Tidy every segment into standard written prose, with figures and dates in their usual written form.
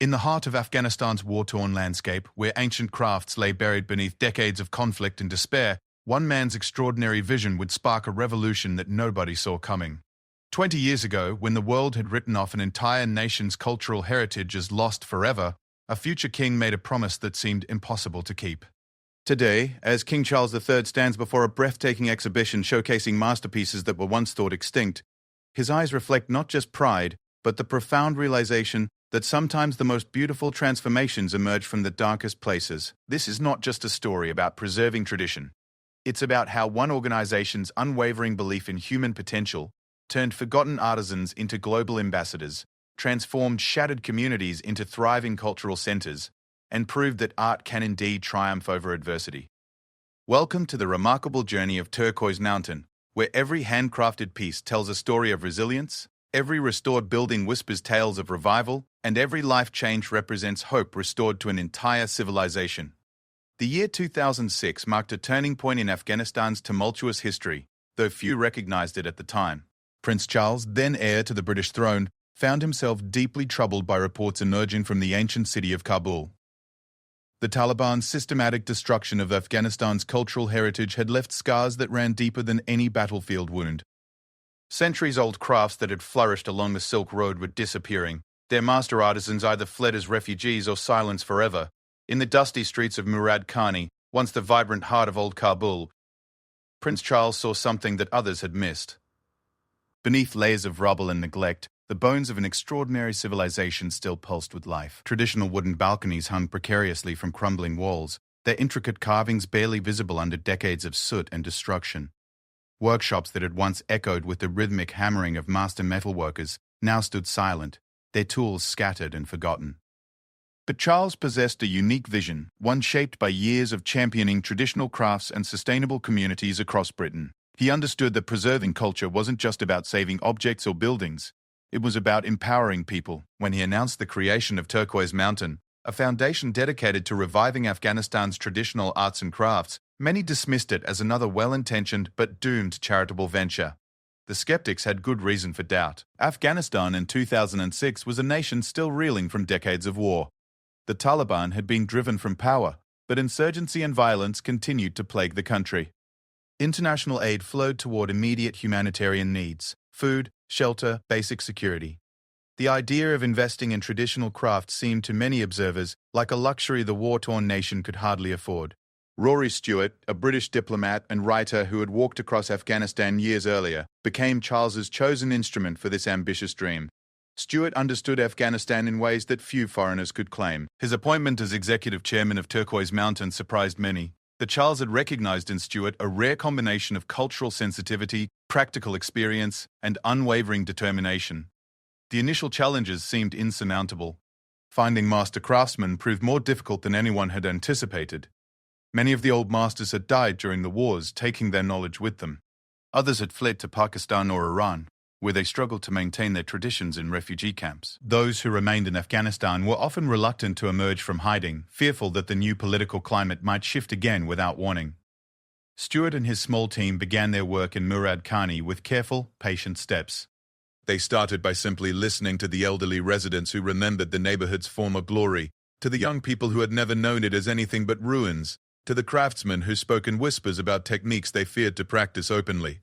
In the heart of Afghanistan's war-torn landscape, where ancient crafts lay buried beneath decades of conflict and despair, one man's extraordinary vision would spark a revolution that nobody saw coming. 20 years ago, when the world had written off an entire nation's cultural heritage as lost forever, a future king made a promise that seemed impossible to keep. Today, as King Charles III stands before a breathtaking exhibition showcasing masterpieces that were once thought extinct, his eyes reflect not just pride, but the profound realization that sometimes the most beautiful transformations emerge from the darkest places. This is not just a story about preserving tradition. It's about how one organization's unwavering belief in human potential turned forgotten artisans into global ambassadors, transformed shattered communities into thriving cultural centers, and proved that art can indeed triumph over adversity. Welcome to the remarkable journey of Turquoise Mountain, where every handcrafted piece tells a story of resilience, every restored building whispers tales of revival, and every life change represents hope restored to an entire civilization. The year 2006 marked a turning point in Afghanistan's tumultuous history, though few recognized it at the time. Prince Charles, then heir to the British throne, found himself deeply troubled by reports emerging from the ancient city of Kabul. The Taliban's systematic destruction of Afghanistan's cultural heritage had left scars that ran deeper than any battlefield wound. Centuries-old crafts that had flourished along the Silk Road were disappearing, their master artisans either fled as refugees or silenced forever. In the dusty streets of Murad Khani, once the vibrant heart of old Kabul, Prince Charles saw something that others had missed. Beneath layers of rubble and neglect, the bones of an extraordinary civilization still pulsed with life. Traditional wooden balconies hung precariously from crumbling walls, their intricate carvings barely visible under decades of soot and destruction. Workshops that had once echoed with the rhythmic hammering of master metalworkers now stood silent, their tools scattered and forgotten. But Charles possessed a unique vision, one shaped by years of championing traditional crafts and sustainable communities across Britain. He understood that preserving culture wasn't just about saving objects or buildings. It was about empowering people. When he announced the creation of Turquoise Mountain, a foundation dedicated to reviving Afghanistan's traditional arts and crafts, many dismissed it as another well-intentioned but doomed charitable venture. The skeptics had good reason for doubt. Afghanistan in 2006 was a nation still reeling from decades of war. The Taliban had been driven from power, but insurgency and violence continued to plague the country. International aid flowed toward immediate humanitarian needs: food, shelter, basic security. The idea of investing in traditional crafts seemed to many observers like a luxury the war-torn nation could hardly afford. Rory Stewart, a British diplomat and writer who had walked across Afghanistan years earlier, became Charles's chosen instrument for this ambitious dream. Stewart understood Afghanistan in ways that few foreigners could claim. His appointment as executive chairman of Turquoise Mountain surprised many. That Charles had recognized in Stewart a rare combination of cultural sensitivity, practical experience, and unwavering determination. The initial challenges seemed insurmountable. Finding master craftsmen proved more difficult than anyone had anticipated. Many of the old masters had died during the wars, taking their knowledge with them. Others had fled to Pakistan or Iran, where they struggled to maintain their traditions in refugee camps. Those who remained in Afghanistan were often reluctant to emerge from hiding, fearful that the new political climate might shift again without warning. Stewart and his small team began their work in Murad Khani with careful, patient steps. They started by simply listening to the elderly residents who remembered the neighborhood's former glory, to the young people who had never known it as anything but ruins, to the craftsmen who spoke in whispers about techniques they feared to practice openly.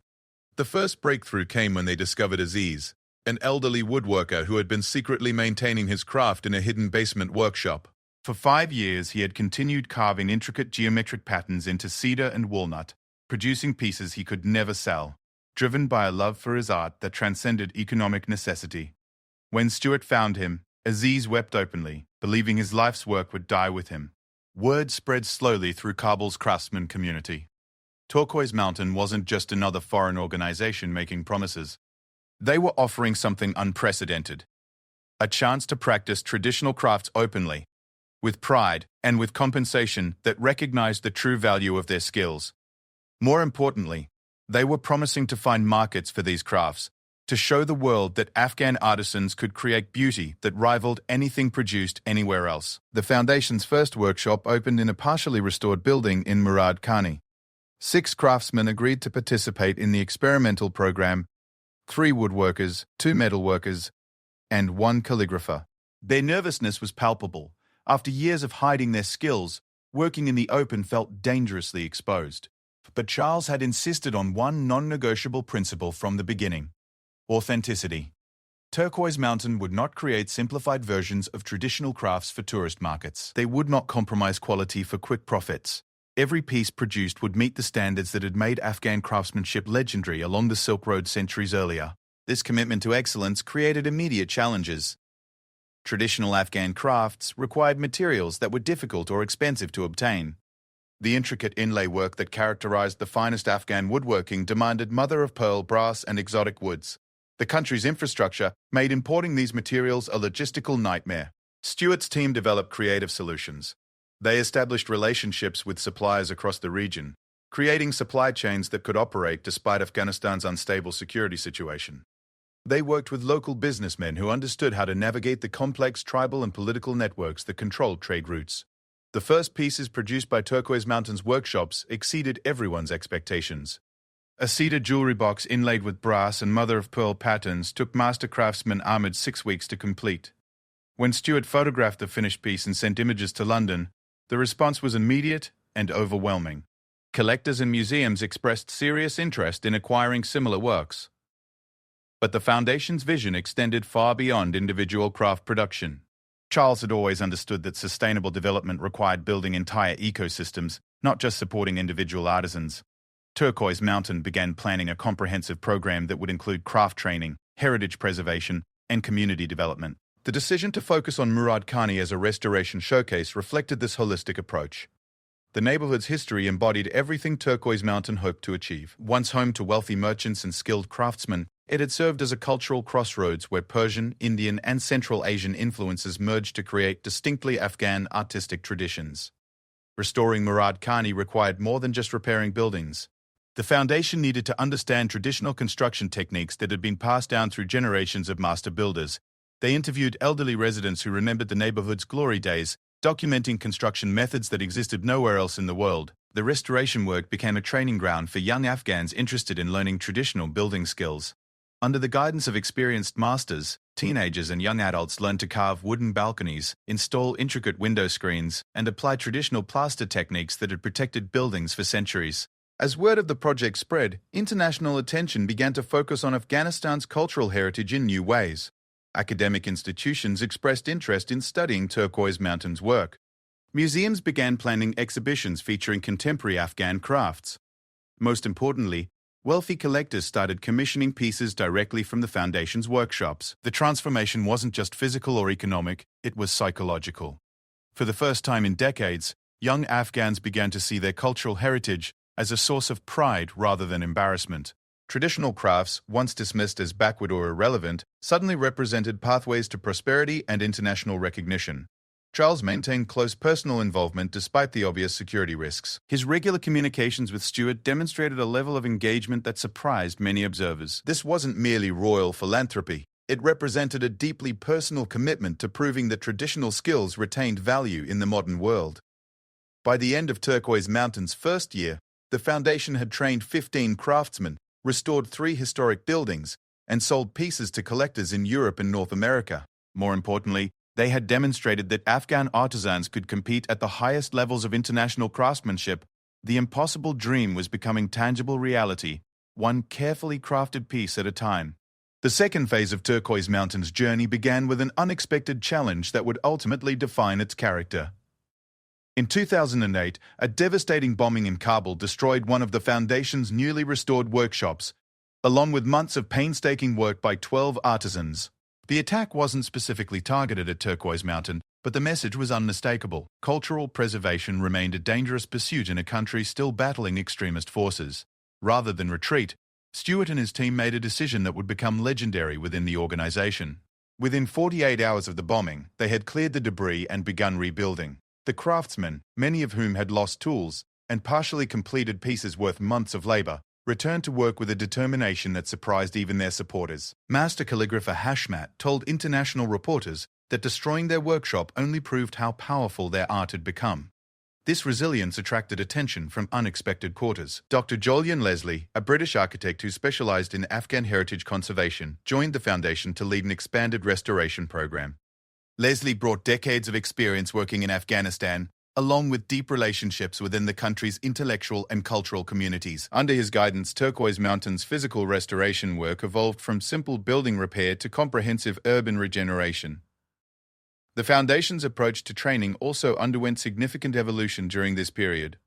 The first breakthrough came when they discovered Aziz, an elderly woodworker who had been secretly maintaining his craft in a hidden basement workshop. For 5 years, he had continued carving intricate geometric patterns into cedar and walnut, producing pieces he could never sell, driven by a love for his art that transcended economic necessity. When Stewart found him, Aziz wept openly, believing his life's work would die with him. Word spread slowly through Kabul's craftsman community. Turquoise Mountain wasn't just another foreign organization making promises. They were offering something unprecedented. A chance to practice traditional crafts openly, with pride and with compensation that recognized the true value of their skills. More importantly, they were promising to find markets for these crafts, to show the world that Afghan artisans could create beauty that rivaled anything produced anywhere else. The foundation's first workshop opened in a partially restored building in Murad Khani. 6 craftsmen agreed to participate in the experimental program: 3 woodworkers, 2 metalworkers, and 1 calligrapher. Their nervousness was palpable. After years of hiding their skills, working in the open felt dangerously exposed. But Charles had insisted on one non-negotiable principle from the beginning: authenticity. Turquoise Mountain would not create simplified versions of traditional crafts for tourist markets. They would not compromise quality for quick profits. Every piece produced would meet the standards that had made Afghan craftsmanship legendary along the Silk Road centuries earlier. This commitment to excellence created immediate challenges. Traditional Afghan crafts required materials that were difficult or expensive to obtain. The intricate inlay work that characterized the finest Afghan woodworking demanded mother-of-pearl brass and exotic woods. The country's infrastructure made importing these materials a logistical nightmare. Stuart's team developed creative solutions. They established relationships with suppliers across the region, creating supply chains that could operate despite Afghanistan's unstable security situation. They worked with local businessmen who understood how to navigate the complex tribal and political networks that controlled trade routes. The first pieces produced by Turquoise Mountain's workshops exceeded everyone's expectations. A cedar jewelry box inlaid with brass and mother-of-pearl patterns took master craftsman Ahmed 6 weeks to complete. When Stuart photographed the finished piece and sent images to London, the response was immediate and overwhelming. Collectors and museums expressed serious interest in acquiring similar works. But the Foundation's vision extended far beyond individual craft production. Charles had always understood that sustainable development required building entire ecosystems, not just supporting individual artisans. Turquoise Mountain began planning a comprehensive program that would include craft training, heritage preservation, and community development. The decision to focus on Murad Khani as a restoration showcase reflected this holistic approach. The neighborhood's history embodied everything Turquoise Mountain hoped to achieve. Once home to wealthy merchants and skilled craftsmen, it had served as a cultural crossroads where Persian, Indian, and Central Asian influences merged to create distinctly Afghan artistic traditions. Restoring Murad Khani required more than just repairing buildings. The Foundation needed to understand traditional construction techniques that had been passed down through generations of master builders. They interviewed elderly residents who remembered the neighborhood's glory days, documenting construction methods that existed nowhere else in the world. The restoration work became a training ground for young Afghans interested in learning traditional building skills. Under the guidance of experienced masters, teenagers and young adults learned to carve wooden balconies, install intricate window screens, and apply traditional plaster techniques that had protected buildings for centuries. As word of the project spread, international attention began to focus on Afghanistan's cultural heritage in new ways. Academic institutions expressed interest in studying Turquoise Mountain's work. Museums began planning exhibitions featuring contemporary Afghan crafts. Most importantly, wealthy collectors started commissioning pieces directly from the Foundation's workshops. The transformation wasn't just physical or economic, it was psychological. For the first time in decades, young Afghans began to see their cultural heritage as a source of pride rather than embarrassment. Traditional crafts, once dismissed as backward or irrelevant, suddenly represented pathways to prosperity and international recognition. Charles maintained close personal involvement despite the obvious security risks. His regular communications with Stuart demonstrated a level of engagement that surprised many observers. This wasn't merely royal philanthropy. It represented a deeply personal commitment to proving that traditional skills retained value in the modern world. By the end of Turquoise Mountain's first year, the Foundation had trained 15 craftsmen, restored 3 historic buildings, and sold pieces to collectors in Europe and North America. More importantly, they had demonstrated that Afghan artisans could compete at the highest levels of international craftsmanship. The impossible dream was becoming tangible reality, one carefully crafted piece at a time. The second phase of Turquoise Mountain's journey began with an unexpected challenge that would ultimately define its character. In 2008, a devastating bombing in Kabul destroyed one of the Foundation's newly restored workshops, along with months of painstaking work by 12 artisans. The attack wasn't specifically targeted at Turquoise Mountain, but the message was unmistakable. Cultural preservation remained a dangerous pursuit in a country still battling extremist forces. Rather than retreat, Stuart and his team made a decision that would become legendary within the organization. Within 48 hours of the bombing, they had cleared the debris and begun rebuilding. The craftsmen, many of whom had lost tools and partially completed pieces worth months of labor, returned to work with a determination that surprised even their supporters. Master calligrapher Hashmat told international reporters that destroying their workshop only proved how powerful their art had become. This resilience attracted attention from unexpected quarters. Dr. Jolyon Leslie, a British architect who specialized in Afghan heritage conservation, joined the Foundation to lead an expanded restoration program. Leslie brought decades of experience working in Afghanistan, along with deep relationships within the country's intellectual and cultural communities. Under his guidance, Turquoise Mountain's physical restoration work evolved from simple building repair to comprehensive urban regeneration. The Foundation's approach to training also underwent significant evolution during this period.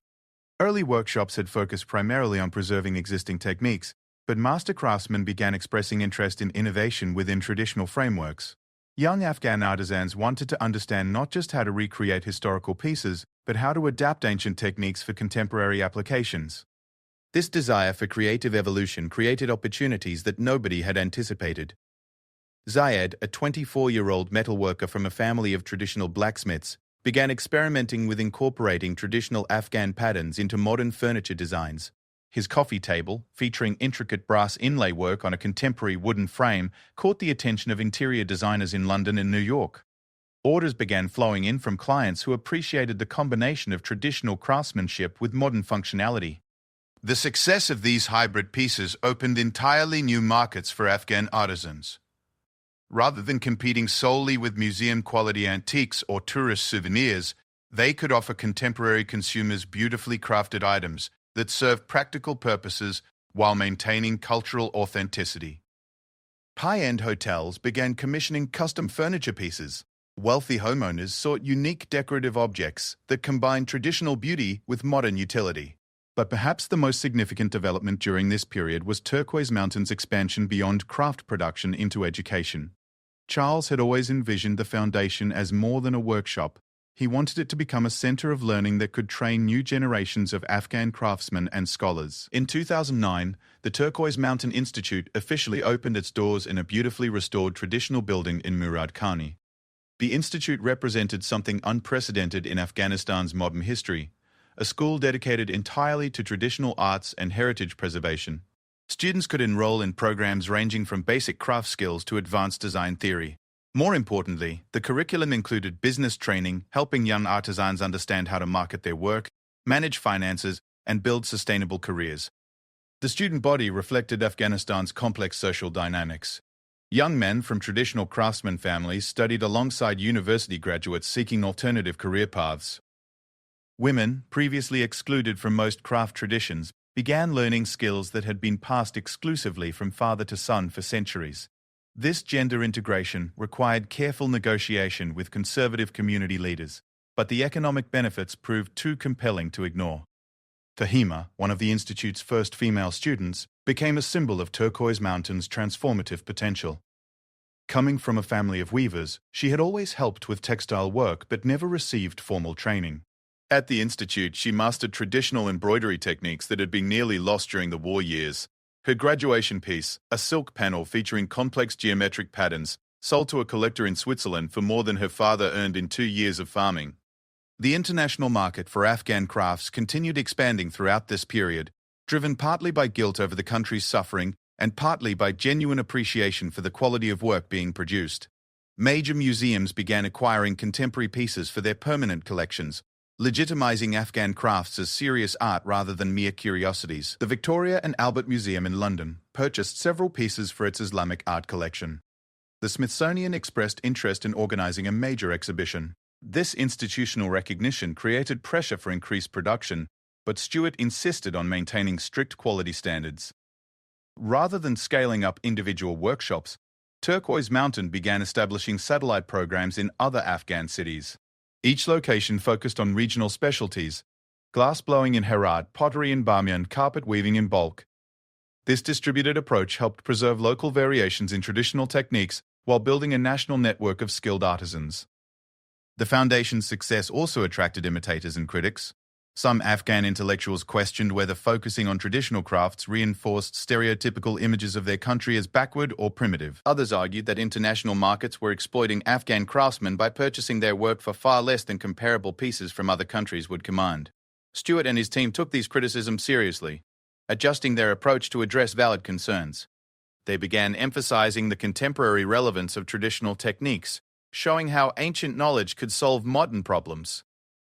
Early workshops had focused primarily on preserving existing techniques, but master craftsmen began expressing interest in innovation within traditional frameworks. Young Afghan artisans wanted to understand not just how to recreate historical pieces, but how to adapt ancient techniques for contemporary applications. This desire for creative evolution created opportunities that nobody had anticipated. Zayed, a 24-year-old metalworker from a family of traditional blacksmiths, began experimenting with incorporating traditional Afghan patterns into modern furniture designs. His coffee table, featuring intricate brass inlay work on a contemporary wooden frame, caught the attention of interior designers in London and New York. Orders began flowing in from clients who appreciated the combination of traditional craftsmanship with modern functionality. The success of these hybrid pieces opened entirely new markets for Afghan artisans. Rather than competing solely with museum-quality antiques or tourist souvenirs, they could offer contemporary consumers beautifully crafted items that serve practical purposes while maintaining cultural authenticity. High-end hotels began commissioning custom furniture pieces. Wealthy homeowners sought unique decorative objects that combined traditional beauty with modern utility. But perhaps the most significant development during this period was Turquoise Mountain's expansion beyond craft production into education. Charles had always envisioned the Foundation as more than a workshop. He wanted it to become a center of learning that could train new generations of Afghan craftsmen and scholars. In 2009, the Turquoise Mountain Institute officially opened its doors in a beautifully restored traditional building in Murad Khani. The institute represented something unprecedented in Afghanistan's modern history, a school dedicated entirely to traditional arts and heritage preservation. Students could enroll in programs ranging from basic craft skills to advanced design theory. More importantly, the curriculum included business training, helping young artisans understand how to market their work, manage finances, and build sustainable careers. The student body reflected Afghanistan's complex social dynamics. Young men from traditional craftsman families studied alongside university graduates seeking alternative career paths. Women, previously excluded from most craft traditions, began learning skills that had been passed exclusively from father to son for centuries. This gender integration required careful negotiation with conservative community leaders, but the economic benefits proved too compelling to ignore. Fahima, one of the Institute's first female students, became a symbol of Turquoise Mountain's transformative potential. Coming from a family of weavers, she had always helped with textile work but never received formal training. At the Institute, she mastered traditional embroidery techniques that had been nearly lost during the war years. Her graduation piece, a silk panel featuring complex geometric patterns, sold to a collector in Switzerland for more than her father earned in 2 years of farming. The international market for Afghan crafts continued expanding throughout this period, driven partly by guilt over the country's suffering and partly by genuine appreciation for the quality of work being produced. Major museums began acquiring contemporary pieces for their permanent collections, legitimizing Afghan crafts as serious art rather than mere curiosities. The Victoria and Albert Museum in London purchased several pieces for its Islamic art collection. The Smithsonian expressed interest in organizing a major exhibition. This institutional recognition created pressure for increased production, but Stewart insisted on maintaining strict quality standards. Rather than scaling up individual workshops, Turquoise Mountain began establishing satellite programs in other Afghan cities. Each location focused on regional specialties: glass blowing in Herat, pottery in Bamiyan, carpet weaving in bulk. This distributed approach helped preserve local variations in traditional techniques while building a national network of skilled artisans. The Foundation's success also attracted imitators and critics. Some Afghan intellectuals questioned whether focusing on traditional crafts reinforced stereotypical images of their country as backward or primitive. Others argued that international markets were exploiting Afghan craftsmen by purchasing their work for far less than comparable pieces from other countries would command. Stewart and his team took these criticisms seriously, adjusting their approach to address valid concerns. They began emphasizing the contemporary relevance of traditional techniques, showing how ancient knowledge could solve modern problems.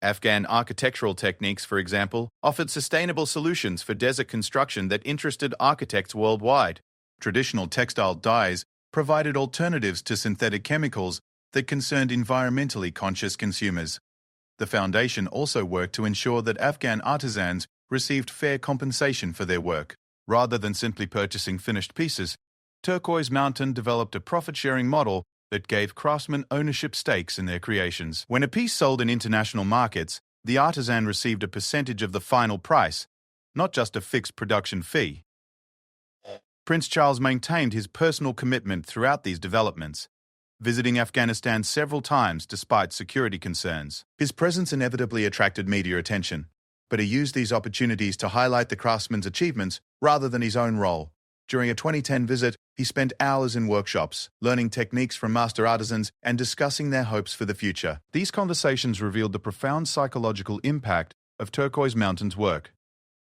Afghan architectural techniques, for example, offered sustainable solutions for desert construction that interested architects worldwide. Traditional textile dyes provided alternatives to synthetic chemicals that concerned environmentally conscious consumers. The foundation also worked to ensure that Afghan artisans received fair compensation for their work. Rather than simply purchasing finished pieces, Turquoise Mountain developed a profit-sharing model that gave craftsmen ownership stakes in their creations. When a piece sold in international markets, the artisan received a percentage of the final price, not just a fixed production fee. Prince Charles maintained his personal commitment throughout these developments, visiting Afghanistan several times despite security concerns. His presence inevitably attracted media attention, but he used these opportunities to highlight the craftsman's achievements rather than his own role. During a 2010 visit, he spent hours in workshops, learning techniques from master artisans and discussing their hopes for the future. These conversations revealed the profound psychological impact of Turquoise Mountain's work.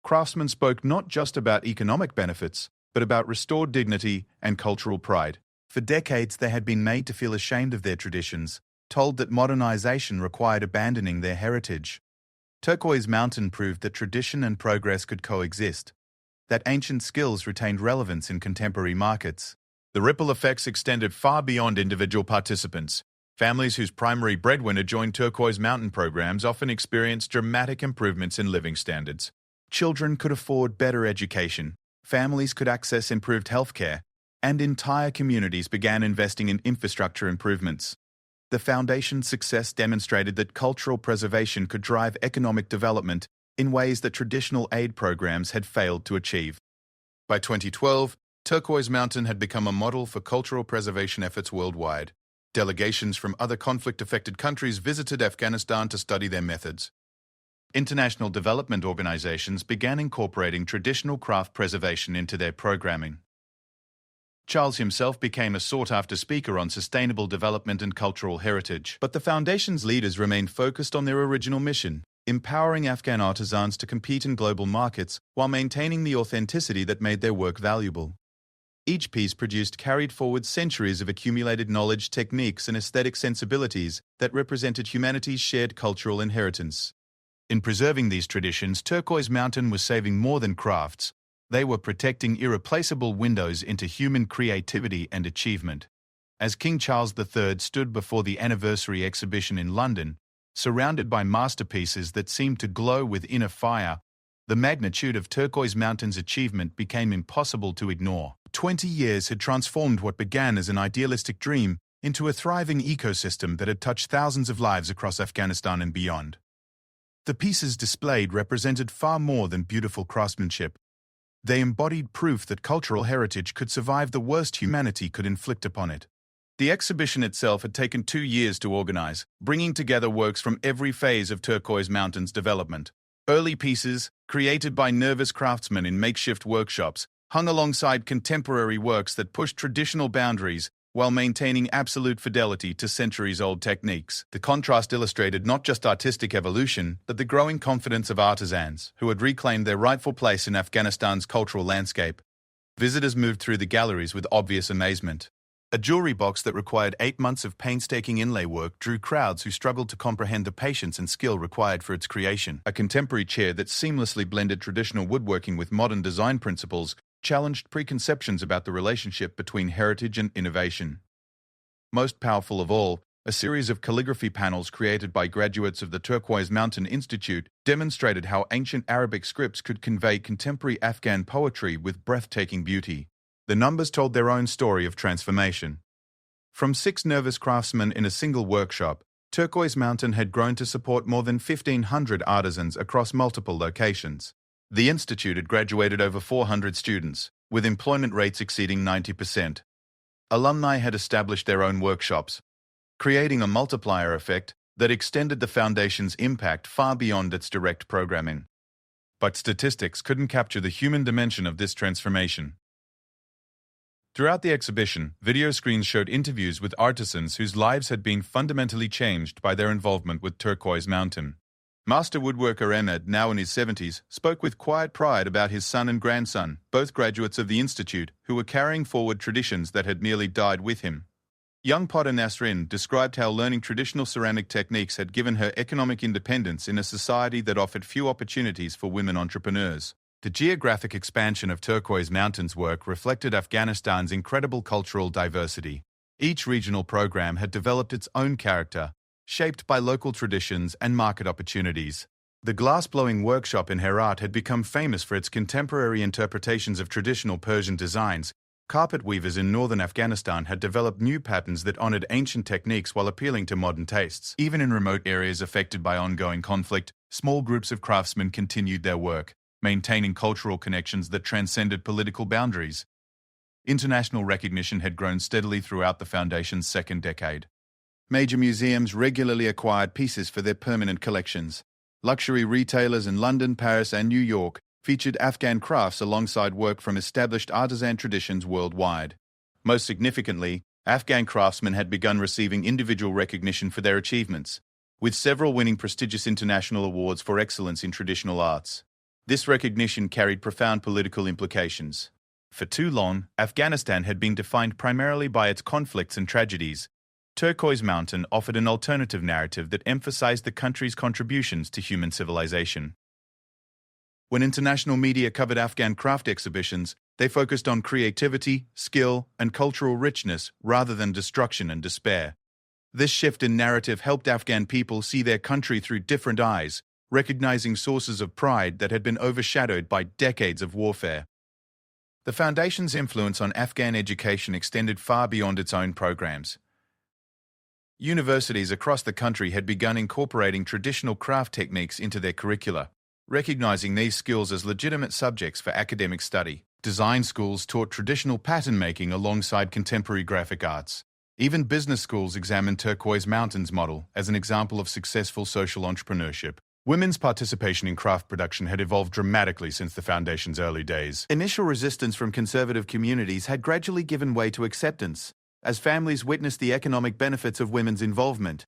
Craftsmen spoke not just about economic benefits, but about restored dignity and cultural pride. For decades, they had been made to feel ashamed of their traditions, told that modernization required abandoning their heritage. Turquoise Mountain proved that tradition and progress could coexist, that ancient skills retained relevance in contemporary markets. The ripple effects extended far beyond individual participants. Families whose primary breadwinner joined Turquoise Mountain programs often experienced dramatic improvements in living standards. Children could afford better education, families could access improved healthcare, and entire communities began investing in infrastructure improvements. The foundation's success demonstrated that cultural preservation could drive economic development in ways that traditional aid programs had failed to achieve. By 2012, Turquoise Mountain had become a model for cultural preservation efforts worldwide. Delegations from other conflict-affected countries visited Afghanistan to study their methods. International development organizations began incorporating traditional craft preservation into their programming. Charles himself became a sought-after speaker on sustainable development and cultural heritage, but the Foundation's leaders remained focused on their original mission, empowering Afghan artisans to compete in global markets while maintaining the authenticity that made their work valuable. Each piece produced carried forward centuries of accumulated knowledge, techniques, and aesthetic sensibilities that represented humanity's shared cultural inheritance. In preserving these traditions, Turquoise Mountain was saving more than crafts. They were protecting irreplaceable windows into human creativity and achievement. As King Charles III stood before the anniversary exhibition in London, surrounded by masterpieces that seemed to glow with inner fire, the magnitude of Turquoise Mountain's achievement became impossible to ignore. 20 years had transformed what began as an idealistic dream into a thriving ecosystem that had touched thousands of lives across Afghanistan and beyond. The pieces displayed represented far more than beautiful craftsmanship. They embodied proof that cultural heritage could survive the worst humanity could inflict upon it. The exhibition itself had taken 2 years to organize, bringing together works from every phase of Turquoise Mountain's development. Early pieces, created by nervous craftsmen in makeshift workshops, hung alongside contemporary works that pushed traditional boundaries while maintaining absolute fidelity to centuries-old techniques. The contrast illustrated not just artistic evolution, but the growing confidence of artisans, who had reclaimed their rightful place in Afghanistan's cultural landscape. Visitors moved through the galleries with obvious amazement. A jewelry box that required 8 months of painstaking inlay work drew crowds who struggled to comprehend the patience and skill required for its creation. A contemporary chair that seamlessly blended traditional woodworking with modern design principles challenged preconceptions about the relationship between heritage and innovation. Most powerful of all, a series of calligraphy panels created by graduates of the Turquoise Mountain Institute demonstrated how ancient Arabic scripts could convey contemporary Afghan poetry with breathtaking beauty. The numbers told their own story of transformation. From 6 nervous craftsmen in a single workshop, Turquoise Mountain had grown to support more than 1,500 artisans across multiple locations. The institute had graduated over 400 students, with employment rates exceeding 90%. Alumni had established their own workshops, creating a multiplier effect that extended the Foundation's impact far beyond its direct programming. But statistics couldn't capture the human dimension of this transformation. Throughout the exhibition, video screens showed interviews with artisans whose lives had been fundamentally changed by their involvement with Turquoise Mountain. Master woodworker Ahmed, now in his 70s, spoke with quiet pride about his son and grandson, both graduates of the Institute, who were carrying forward traditions that had nearly died with him. Young potter Nasrin described how learning traditional ceramic techniques had given her economic independence in a society that offered few opportunities for women entrepreneurs. The geographic expansion of Turquoise Mountain's work reflected Afghanistan's incredible cultural diversity. Each regional program had developed its own character, shaped by local traditions and market opportunities. The glass-blowing workshop in Herat had become famous for its contemporary interpretations of traditional Persian designs. Carpet weavers in northern Afghanistan had developed new patterns that honored ancient techniques while appealing to modern tastes. Even in remote areas affected by ongoing conflict, small groups of craftsmen continued their work, maintaining cultural connections that transcended political boundaries. International recognition had grown steadily throughout the Foundation's second decade. Major museums regularly acquired pieces for their permanent collections. Luxury retailers in London, Paris, and New York featured Afghan crafts alongside work from established artisan traditions worldwide. Most significantly, Afghan craftsmen had begun receiving individual recognition for their achievements, with several winning prestigious international awards for excellence in traditional arts. This recognition carried profound political implications. For too long, Afghanistan had been defined primarily by its conflicts and tragedies. Turquoise Mountain offered an alternative narrative that emphasized the country's contributions to human civilization. When international media covered Afghan craft exhibitions, they focused on creativity, skill, and cultural richness rather than destruction and despair. This shift in narrative helped Afghan people see their country through different eyes, recognizing sources of pride that had been overshadowed by decades of warfare. The Foundation's influence on Afghan education extended far beyond its own programs. Universities across the country had begun incorporating traditional craft techniques into their curricula, recognizing these skills as legitimate subjects for academic study. Design schools taught traditional pattern making alongside contemporary graphic arts. Even business schools examined Turquoise Mountain's model as an example of successful social entrepreneurship. Women's participation in craft production had evolved dramatically since the Foundation's early days. Initial resistance from conservative communities had gradually given way to acceptance, as families witnessed the economic benefits of women's involvement.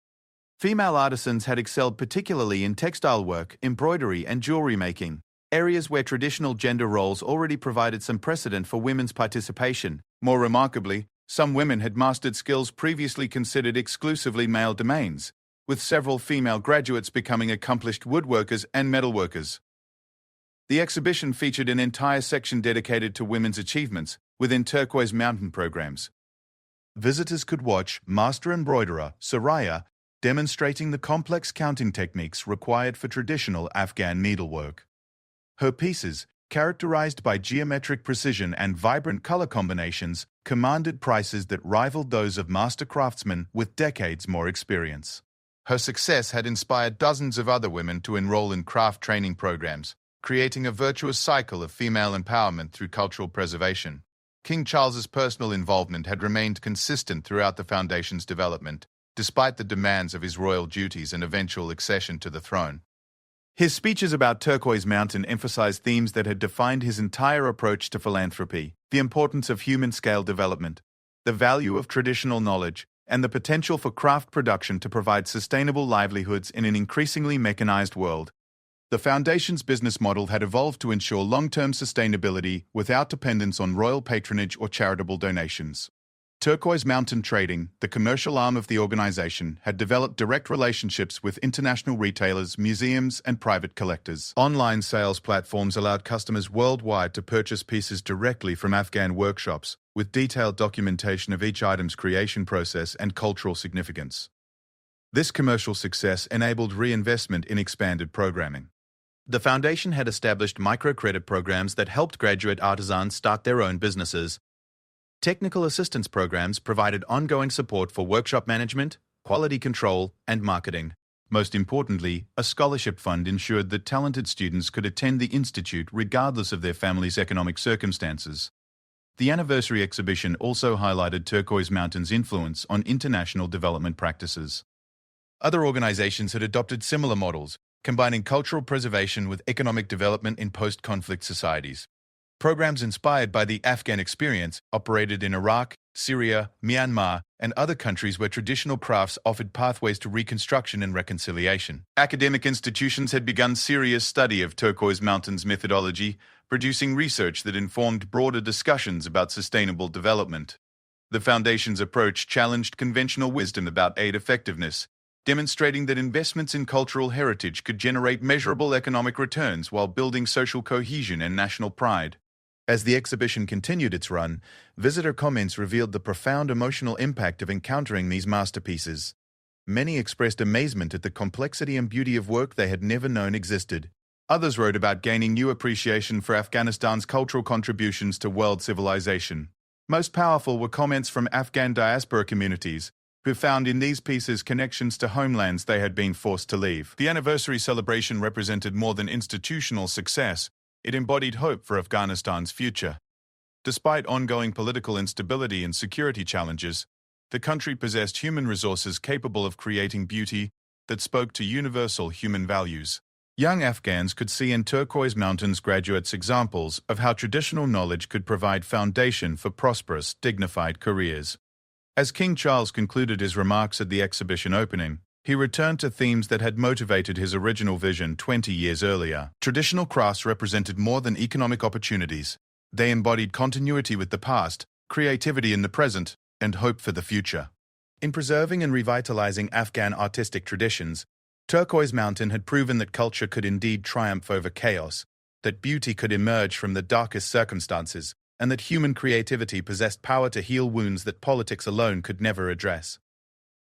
Female artisans had excelled particularly in textile work, embroidery, and jewelry making, areas where traditional gender roles already provided some precedent for women's participation. More remarkably, some women had mastered skills previously considered exclusively male domains, with several female graduates becoming accomplished woodworkers and metalworkers. The exhibition featured an entire section dedicated to women's achievements within Turquoise Mountain programs. Visitors could watch master embroiderer Soraya demonstrating the complex counting techniques required for traditional Afghan needlework. Her pieces, characterized by geometric precision and vibrant color combinations, commanded prices that rivaled those of master craftsmen with decades more experience. Her success had inspired dozens of other women to enroll in craft training programs, creating a virtuous cycle of female empowerment through cultural preservation. King Charles's personal involvement had remained consistent throughout the Foundation's development, despite the demands of his royal duties and eventual accession to the throne. His speeches about Turquoise Mountain emphasized themes that had defined his entire approach to philanthropy: the importance of human-scale development, the value of traditional knowledge, and the potential for craft production to provide sustainable livelihoods in an increasingly mechanized world. The Foundation's business model had evolved to ensure long-term sustainability without dependence on royal patronage or charitable donations. Turquoise Mountain Trading, the commercial arm of the organization, had developed direct relationships with international retailers, museums, and private collectors. Online sales platforms allowed customers worldwide to purchase pieces directly from Afghan workshops, with detailed documentation of each item's creation process and cultural significance. This commercial success enabled reinvestment in expanded programming. The Foundation had established microcredit programs that helped graduate artisans start their own businesses. Technical assistance programs provided ongoing support for workshop management, quality control, and marketing. Most importantly, a scholarship fund ensured that talented students could attend the institute regardless of their family's economic circumstances. The anniversary exhibition also highlighted Turquoise Mountain's influence on international development practices. Other organizations had adopted similar models, combining cultural preservation with economic development in post-conflict societies. Programs inspired by the Afghan experience operated in Iraq, Syria, Myanmar, and other countries where traditional crafts offered pathways to reconstruction and reconciliation. Academic institutions had begun serious study of Turquoise Mountain's methodology, producing research that informed broader discussions about sustainable development. The Foundation's approach challenged conventional wisdom about aid effectiveness, demonstrating that investments in cultural heritage could generate measurable economic returns while building social cohesion and national pride. As the exhibition continued its run, visitor comments revealed the profound emotional impact of encountering these masterpieces. Many expressed amazement at the complexity and beauty of work they had never known existed. Others wrote about gaining new appreciation for Afghanistan's cultural contributions to world civilization. Most powerful were comments from Afghan diaspora communities, who found in these pieces connections to homelands they had been forced to leave. The anniversary celebration represented more than institutional success. It embodied hope for Afghanistan's future. Despite ongoing political instability and security challenges, the country possessed human resources capable of creating beauty that spoke to universal human values. Young Afghans could see in Turquoise Mountains graduates examples of how traditional knowledge could provide foundation for prosperous, dignified careers. As King Charles concluded his remarks at the exhibition opening, he returned to themes that had motivated his original vision 20 years earlier. Traditional crafts represented more than economic opportunities. They embodied continuity with the past, creativity in the present, and hope for the future. In preserving and revitalizing Afghan artistic traditions, Turquoise Mountain had proven that culture could indeed triumph over chaos, that beauty could emerge from the darkest circumstances, and that human creativity possessed power to heal wounds that politics alone could never address.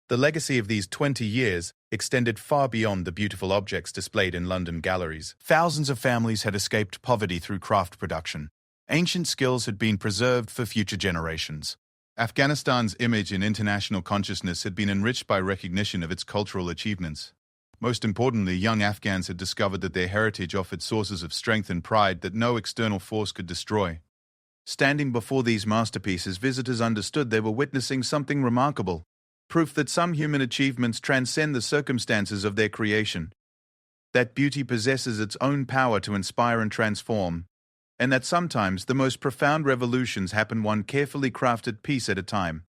The legacy of these 20 years extended far beyond the beautiful objects displayed in London galleries. Thousands of families had escaped poverty through craft production. Ancient skills had been preserved for future generations. Afghanistan's image in international consciousness had been enriched by recognition of its cultural achievements. Most importantly, young Afghans had discovered that their heritage offered sources of strength and pride that no external force could destroy. Standing before these masterpieces, visitors understood they were witnessing something remarkable. Proof that some human achievements transcend the circumstances of their creation, that beauty possesses its own power to inspire and transform, and that sometimes the most profound revolutions happen one carefully crafted piece at a time.